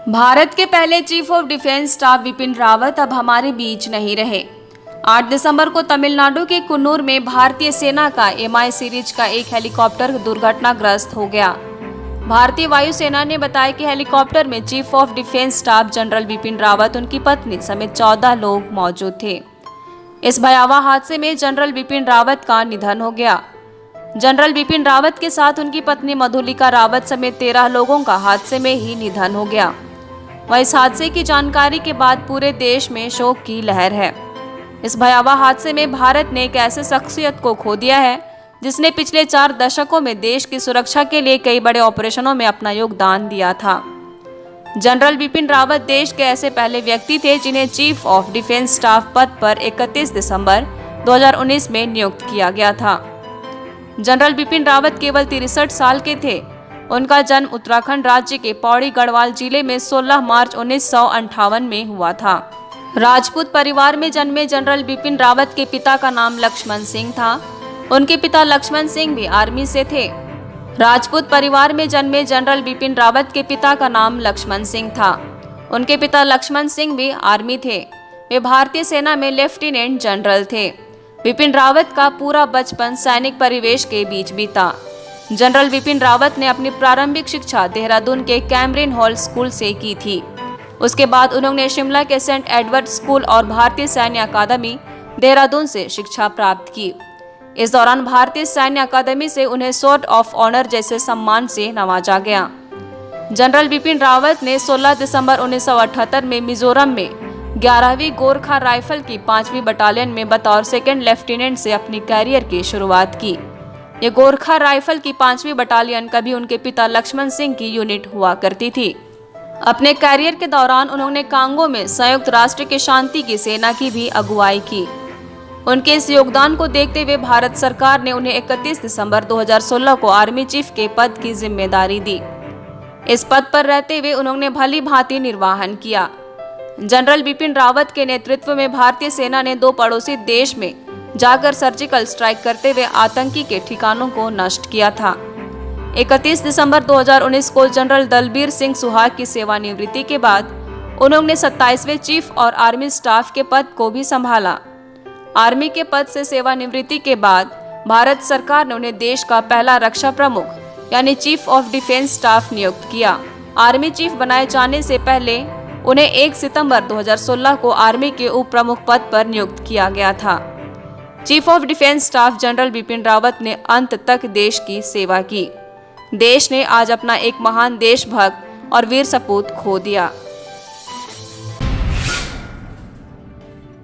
भारत के पहले chief of defence staff Bipin Rawat अब हमारे बीच नहीं रहे। 8 दिसंबर को तमिलनाडु के कुन्नूर में भारतीय सेना का MI सीरीज का एक हेलीकॉप्टर दुर्घटनाग्रस्त हो गया। भारतीय वायुसेना ने बताया कि हेलीकॉप्टर में chief of defence staff general Bipin Rawat, उनकी पत्नी समेत 14 लोग मौजूद थे। इस भयावह हादसे में जनरल बिपिन रावत का निधन हो गया। जनरल बिपिन रावत के साथ उनकी पत्नी मधुलिका रावत समेत 13 लोगों का हादसे में ही निधन हो गया। वह इस हादसे की जानकारी के बाद पूरे देश में शोक की लहर है। इस भयावह हादसे में भारत ने एक ऐसे शख्सियत को खो दिया है जिसने पिछले 4 दशकों में देश की सुरक्षा के लिए कई बड़े ऑपरेशनों में अपना योगदान दिया था। जनरल बिपिन रावत देश के ऐसे पहले व्यक्ति थे जिन्हें चीफ ऑफ डिफेंस स्टाफ पद पर 31 दिसंबर 2019 में नियुक्त किया गया था। जनरल बिपिन रावत केवल 63 साल के थे। उनका जन्म उत्तराखंड राज्य के पौड़ी गढ़वाल जिले में 16 मार्च 1958 में हुआ था। राजपूत परिवार में जन्मे जनरल बिपिन रावत के पिता का नाम लक्ष्मण सिंह था। उनके पिता लक्ष्मण सिंह भी आर्मी से थे। राजपूत परिवार में जन्मे जनरल बिपिन रावत के पिता का नाम लक्ष्मण सिंह था। उनके पिता लक्ष्मण सिंह भी आर्मी थे। वे भारतीय सेना में लेफ्टिनेंट जनरल थे। बिपिन रावत का पूरा बचपन सैनिक परिवेश के बीच बीता। जनरल बिपिन रावत ने अपनी प्रारंभिक शिक्षा देहरादून के कैमरिन हॉल स्कूल से की थी। उसके बाद उन्होंने शिमला के सेंट एडवर्ड स्कूल और भारतीय सैन्य अकादमी देहरादून से शिक्षा प्राप्त की। इस दौरान भारतीय सैन्य अकादमी से उन्हें स्वॉर्ड ऑफ ऑनर जैसे सम्मान से नवाजा गया। जनरल बिपिन रावत ने 16 दिसंबर 1978 में मिजोरम में 11वीं गोरखा राइफल की 5वीं बटालियन में बतौर सेकंड लेफ्टिनेंट से अपनी कैरियर की शुरुआत की। ये गोरखा राइफल की 5वीं बटालियन कभी उनके पिता लक्ष्मण सिंह की यूनिट हुआ करती थी। अपने कैरियर के दौरान उन्होंने कांगो में संयुक्त राष्ट्र की शांति की सेना की भी अगुवाई की। उनके इस योगदान को देखते हुए भारत सरकार ने उन्हें 31 दिसंबर 2016 को आर्मी चीफ के पद की जिम्मेदारी दी। इस पद पर रहते हुए उन्होंने भली भांति निर्वहन किया। जनरल बिपिन रावत के नेतृत्व में भारतीय सेना ने 2 पड़ोसी देश में जाकर सर्जिकल स्ट्राइक करते हुए आतंकी के ठिकानों को नष्ट किया था। 31 दिसंबर 2019 को जनरल दलबीर सिंह सुहाग की सेवानिवृत्ति के बाद उन्होंने 27वें चीफ और आर्मी स्टाफ के पद को भी संभाला। आर्मी के पद से सेवानिवृत्ति के बाद भारत सरकार ने उन्हें देश का पहला रक्षा प्रमुख यानी चीफ ऑफ डिफेंस स्टाफ नियुक्त किया। आर्मी चीफ बनाए जाने से पहले उन्हें 1 सितंबर 2016 को आर्मी के उप प्रमुख पद पर नियुक्त किया गया था। Chief of defence staff general Bipin Rawat ने अंत तक देश की सेवा की। देश ने आज अपना एक महान देशभक्त और वीर सपूत खो दिया।